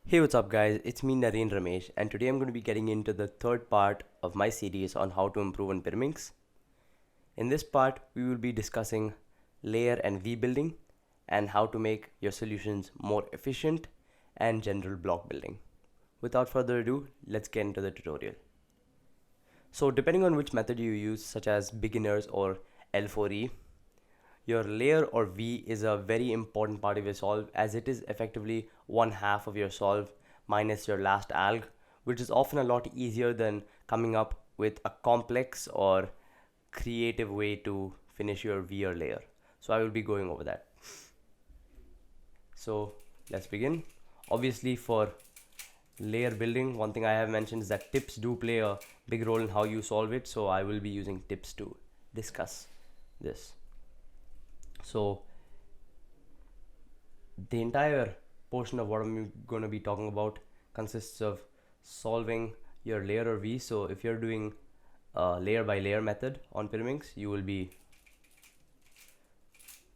Hey, what's up, guys? It's me, Nareen Ramesh, and today I'm going to be getting into the third part of my series on how to improve on Pyraminx. In this part, we will be discussing layer and V building and how to make your solutions more efficient and general block building. Without further ado, let's get into the tutorial. So, depending on which method you use, such as beginners or L4E, your layer or V is a very important part of your solve as it is effectively one half of your solve minus your last alg, which is often a lot easier than coming up with a complex or creative way to finish your V or layer. So I will be going over that. So let's begin. Obviously, for layer building, one thing I have mentioned is that tips do play a big role in how you solve it. So I will be using tips to discuss this. So the entire portion of what I'm going to be talking about consists of solving your layer or V. So if you're doing a layer by layer method on Pyraminx, you will be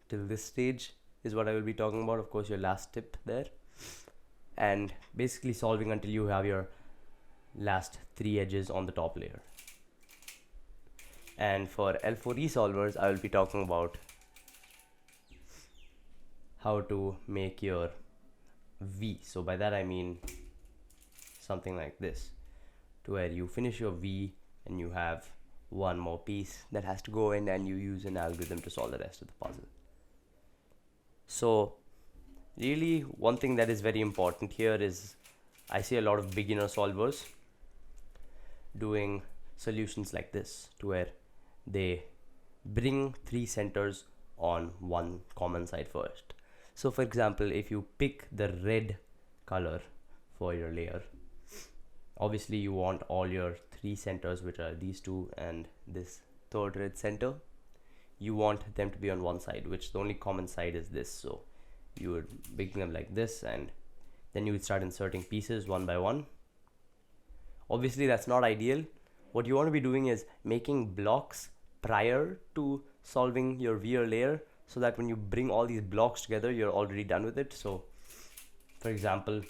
till this stage is what I will be talking about. Of course, your last tip there, and basically solving until you have your last three edges on the top layer. And for L4E solvers, I will be talking about how to make your V. So by that I mean something like this, to where you finish your V and you have one more piece that has to go in and you use an algorithm to solve the rest of the puzzle. So really one thing that is very important here is I see a lot of beginner solvers doing solutions like this, to where they bring three centers on one common side first. So for example, if you pick the red color for your layer, obviously you want all your three centers, which are these two and this third red center, you want them to be on one side, which the only common side is this. So you would begin them like this, and then you would start inserting pieces one by one. Obviously that's not ideal. What you want to be doing is making blocks prior to solving your V or layer, so that when you bring all these blocks together, you're already done with it. So for example,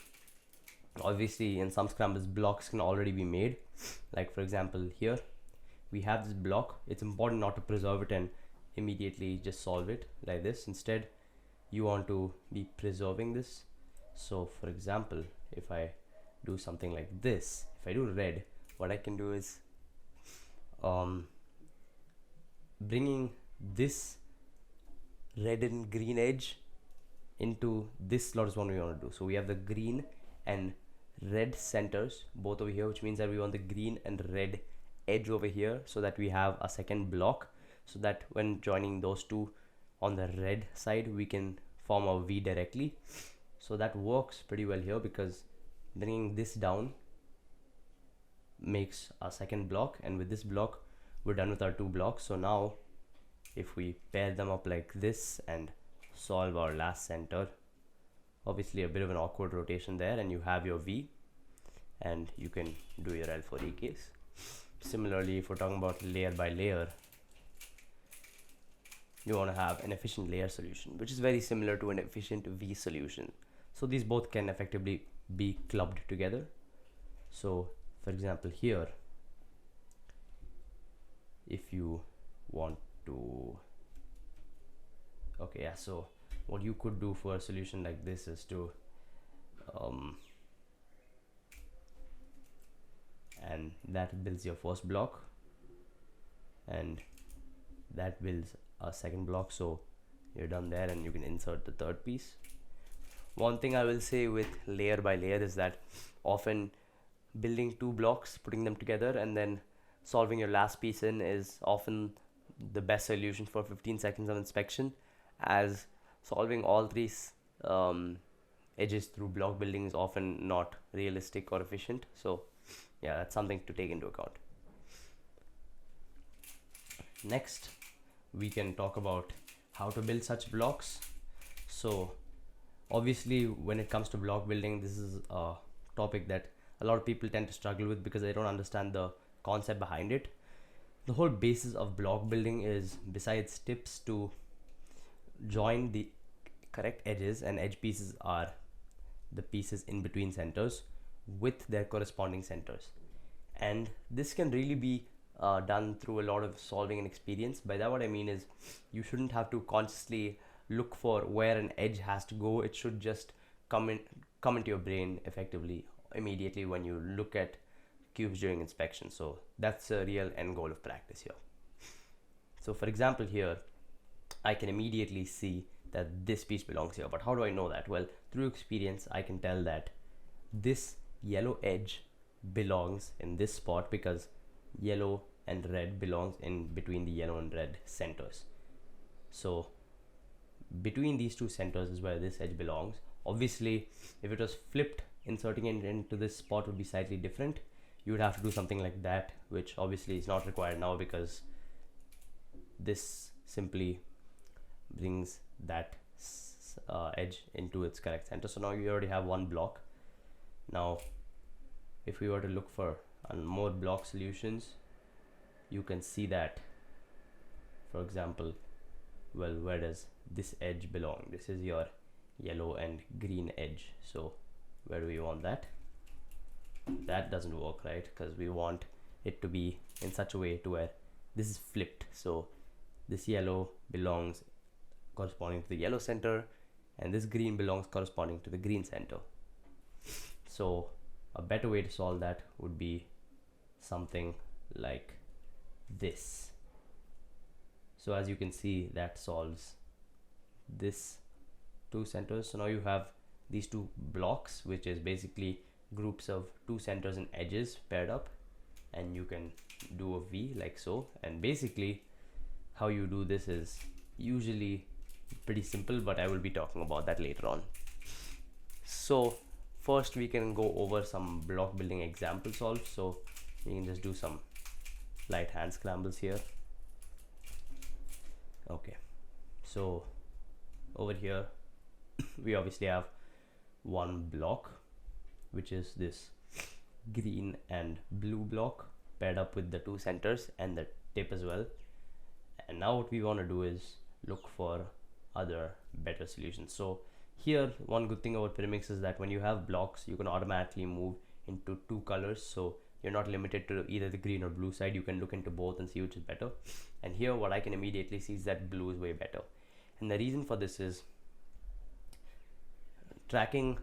obviously in some scrambles blocks can already be made, like for example here we have this block. It's important not to preserve it and immediately just solve it like this. Instead, you want to be preserving this. So for example, if I do something like this, if I do red, what I can do is bringing this red and green edge into this slot is what we want to do. So we have the green and red centers both over here, which means that we want the green and red edge over here, so that we have a second block, so that when joining those two on the red side we can form a V directly. So that works pretty well here, because bringing this down makes a second block, and with this block we're done with our two blocks. So now if we pair them up like this and solve our last center, obviously a bit of an awkward rotation there, and you have your V, and you can do your L4E case. Similarly, if we're talking about layer by layer, you want to have an efficient layer solution, which is very similar to an efficient V solution. So these both can effectively be clubbed together. So for example here, if you want to, okay, yeah, so what you could do for a solution like this is to and that builds your first block, and that builds a second block. So you're done there, and you can insert the third piece. One thing I will say with layer by layer is that often building two blocks, putting them together, and then solving your last piece in is often the best solution for 15 seconds of inspection, as solving all three edges through block building is often not realistic or efficient. So yeah, that's something to take into account. Next, we can talk about how to build such blocks. So obviously when it comes to block building, this is a topic that a lot of people tend to struggle with because they don't understand the concept behind it. The whole basis of block building is, besides tips to join the correct edges, and edge pieces are the pieces in between centers with their corresponding centers. And this can really be done through a lot of solving and experience. By that, what I mean is you shouldn't have to consciously look for where an edge has to go. It should just come into your brain effectively immediately when you look at cubes during inspection. So that's a real end goal of practice here. So for example, here I can immediately see that this piece belongs here. But how do I know that? Well, through experience, I can tell that this yellow edge belongs in this spot because yellow and red belongs in between the yellow and red centers. So between these two centers is where this edge belongs. Obviously, if it was flipped, inserting it into this spot would be slightly different. You would have to do something like that, which obviously is not required now because this simply brings that edge into its correct center. So now you already have one block. Now if we were to look for more block solutions, you can see that, for example, well, where does this edge belong? This is your yellow and green edge. So where do we want that? That doesn't work, right? Because we want it to be in such a way to where this is flipped. So this yellow belongs corresponding to the yellow center and this green belongs corresponding to the green center. So a better way to solve that would be something like this. So as you can see, that solves this two centers. So now you have these two blocks, which is basically groups of two centers and edges paired up, and you can do a V like so. And basically how you do this is usually pretty simple, but I will be talking about that later on. So first we can go over some block building example solves. So we can just do some light hand scrambles here. Okay, so over here we obviously have one block, which is this green and blue block paired up with the two centers and the tip as well. And now what we want to do is look for other better solutions. So here, one good thing about Pyramix is that when you have blocks, you can automatically move into two colors. So you're not limited to either the green or blue side. You can look into both and see which is better. And here what I can immediately see is that blue is way better. And the reason for this is tracking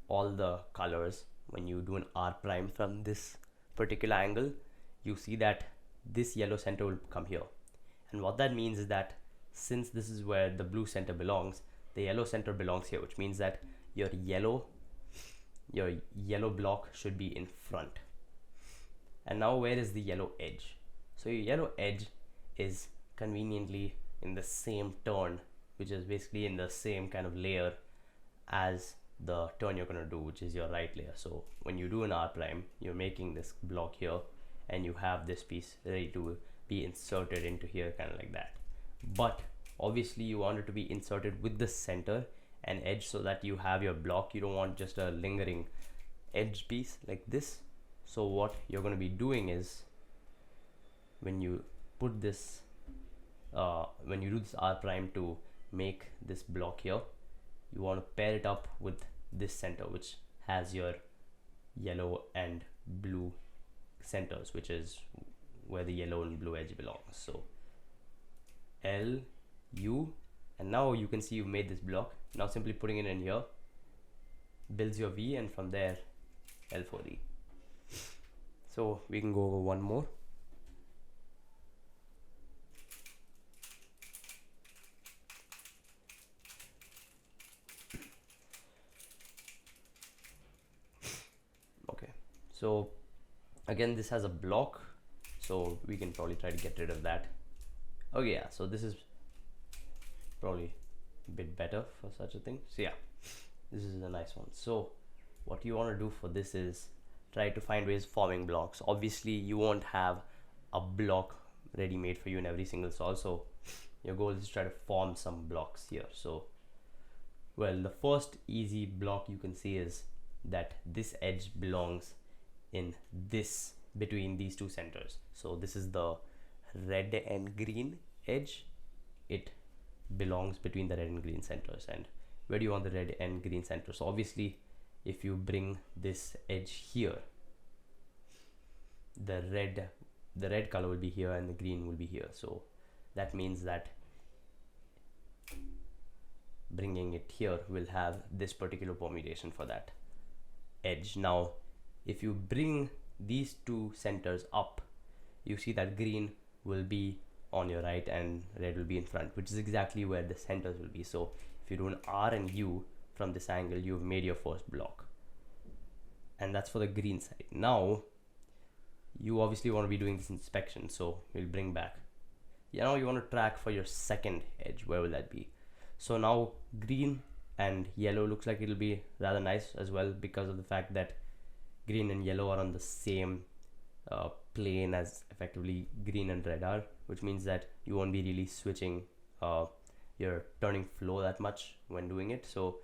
all the colors. When you do an R prime from this particular angle, you see that this yellow center will come here. And what that means is that since this is where the blue center belongs, the yellow center belongs here, which means that your yellow block should be in front. And now where is the yellow edge? So your yellow edge is conveniently in the same turn, which is basically in the same kind of layer as the turn you're going to do, which is your right layer. So when you do an R prime, you're making this block here and you have this piece ready to be inserted into here, kind of like that. But obviously you want it to be inserted with the center and edge so that you have your block. You don't want just a lingering edge piece like this. So what you're going to be doing is when you put this when you do this R prime to make this block here, you want to pair it up with this center, which has your yellow and blue centers, which is where the yellow and blue edge belongs. So L, U, and now you can see you've made this block. Now simply putting it in here builds your V, and from there L4D. So we can go over one more. Okay, so again this has a block, so we can probably try to get rid of that. Okay, yeah, so this is probably a bit better for such a thing. So yeah, this is a nice one. So what you want to do for this is try to find ways of forming blocks. Obviously you won't have a block ready made for you in every single solve, so your goal is to try to form some blocks here. So well, the first easy block you can see is that this edge belongs in this, between these two centers. So this is the red and green edge. It belongs between the red and green centers. And where do you want the red and green center? So obviously if you bring this edge here, the red color will be here and the green will be here. So that means that bringing it here will have this particular permutation for that edge. Now if you bring these two centers up, you see that green will be on your right and red will be in front, which is exactly where the centers will be. So if you do an R and U from this angle, you've made your first block, and that's for the green side. Now you obviously want to be doing this inspection, so we'll bring back. Now you want to track for your second edge. Where will that be? So now green and yellow looks like it'll be rather nice as well, because of the fact that green and yellow are on the same plane as effectively green and red are, which means that you won't be really switching your turning flow that much when doing it. So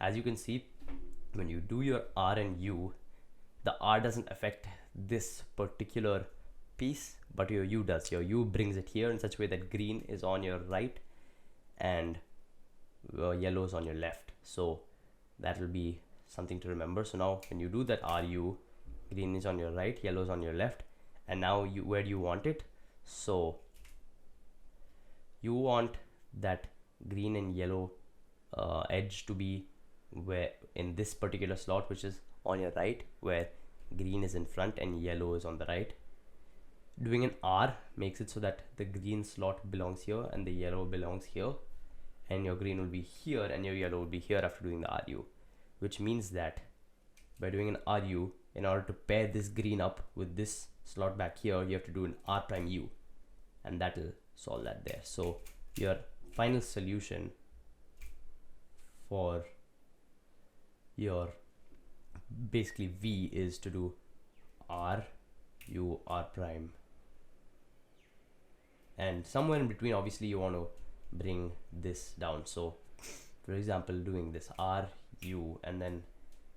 as you can see, when you do your R and U, the R doesn't affect this particular piece, but your U does. Your U brings it here in such a way that green is on your right and yellow is on your left. So that will be something to remember. So now when you do that RU, green is on your right, yellow is on your left, and now where do you want it? So you want that green and yellow edge to be where in this particular slot, which is on your right, where green is in front and yellow is on the right. Doing an R makes it so that the green slot belongs here and the yellow belongs here, and your green will be here and your yellow will be here after doing the RU, which means that by doing an RU, in order to pair this green up with this slot back here, you have to do an R prime U, and that will solve that there. So your final solution for your basically V is to do R U R prime, and somewhere in between obviously you want to bring this down. So for example, doing this R U, and then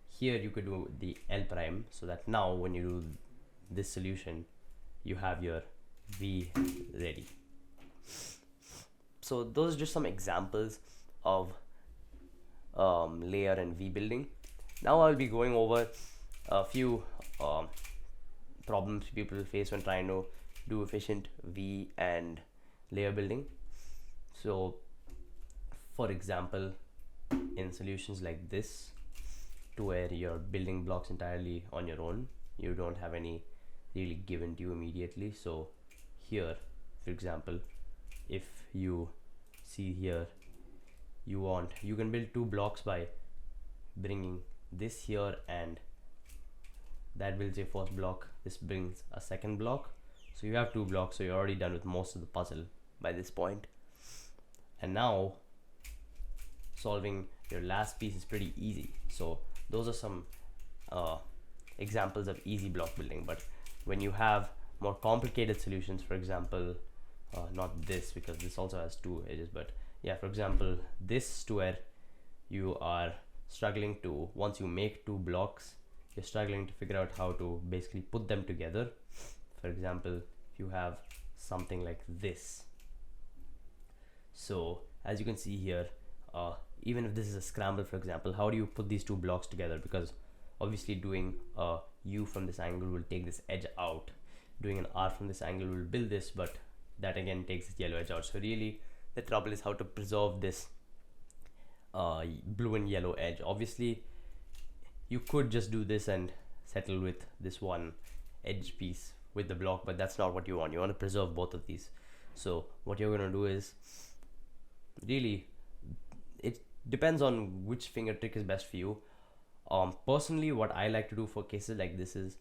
here you could do the L prime, so that now when you do this solution you have your V ready. So those are just some examples of layer and V building. Now I'll be going over a few problems people face when trying to do efficient V and layer building. So for example, in solutions like this, to where you're building blocks entirely on your own, you don't have any really given to you immediately. So here, for example, if you see here, you can build two blocks by bringing this here, and that builds your first block. This brings a second block, so you have two blocks. So you're already done with most of the puzzle by this point. And now solving your last piece is pretty easy. So those are some examples of easy block building. But when you have more complicated solutions, for example, not this, because this also has two edges, but yeah, for example, this, to where you are struggling to, once you make two blocks, you're struggling to figure out how to basically put them together. For example, if you have something like this, so as you can see here, even if this is a scramble, for example, how do you put these two blocks together? Because obviously doing a U from this angle will take this edge out, doing an R from this angle will build this, but that again takes this yellow edge out. So really the trouble is how to preserve this blue and yellow edge. Obviously you could just do this and settle with this one edge piece with the block, but that's not what you want. You want to preserve both of these. So what you're going to do is, really it depends on which finger trick is best for you. Personally, what I like to do for cases like this is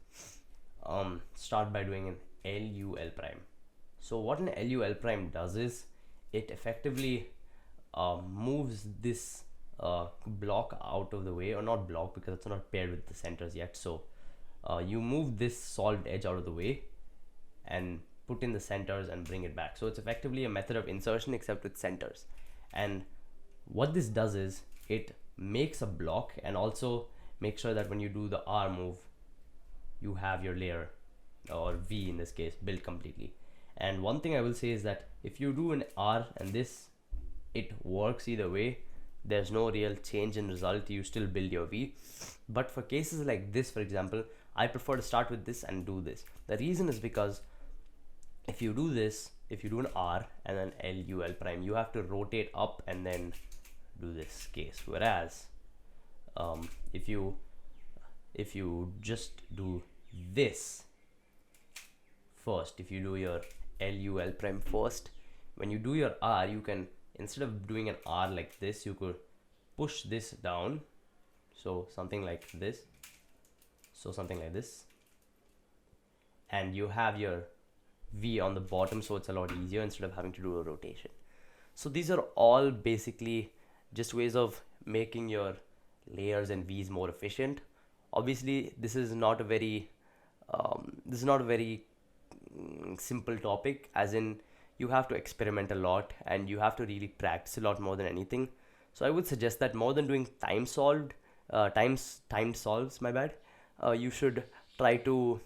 start by doing an LUL prime. So what an LUL prime does is it effectively moves this block out of the way, or not block because it's not paired with the centers yet. So you move this solved edge out of the way and put in the centers and bring it back. So it's effectively a method of insertion except with centers. And what this does is it makes a block and also make sure that when you do the R move, you have your layer, or V in this case, built completely. And one thing I will say is that if you do an R and this, it works either way, there's no real change in result, you still build your V. But for cases like this, for example, I prefer to start with this and do this. The reason is because if you do this, if you do an R and then LUL prime, you have to rotate up and then do this case. Whereas if you just do this first, if you do your LUL prime first, when you do your R, you can, instead of doing an R like this, you could push this down. So something like this. So something like this. And you have your V on the bottom, so it's a lot easier instead of having to do a rotation. So these are all basically just ways of making your layers and V's more efficient. Obviously, this is not a very simple topic, as in you have to experiment a lot and you have to really practice a lot more than anything. So I would suggest that more than doing timed solves, you should try to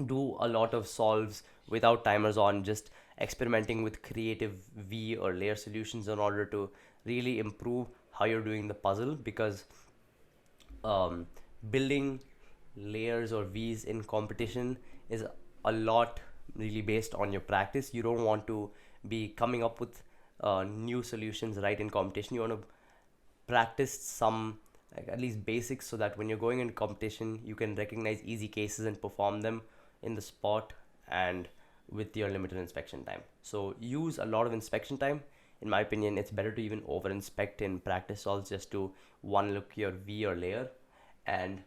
do a lot of solves without timers on, just experimenting with creative V or layer solutions in order to really improve how you're doing the puzzle, because building layers or V's in competition is a lot really based on your practice. You don't want to be coming up with new solutions right in competition. You want to practice some, like, at least basics, so that when you're going in competition you can recognize easy cases and perform them in the spot and with your limited inspection time. So use a lot of inspection time. In my opinion, it's better to even over inspect in practice solves, just to one look your V or layer and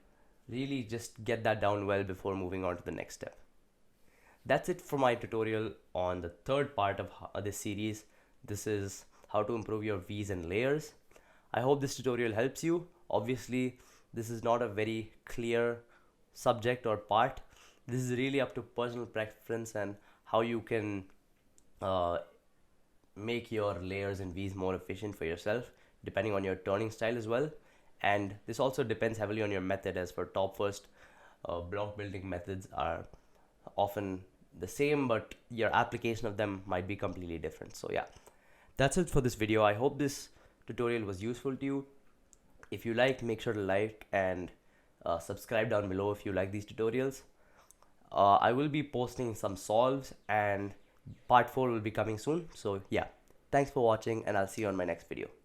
really just get that down well before moving on to the next step. That's it for my tutorial on the third part of this series. This is how to improve your V's and layers. I hope this tutorial helps you. Obviously, this is not a very clear subject or part. This is really up to personal preference and how you can make your layers and V's more efficient for yourself, depending on your turning style as well. And this also depends heavily on your method, as for top first block building methods are often the same, but your application of them might be completely different. So yeah, that's it for this video. I hope this tutorial was useful to you. If you like, make sure to like and subscribe down below if you like these tutorials. I will be posting some solves, and part 4 will be coming soon. So yeah, thanks for watching, and I'll see you on my next video.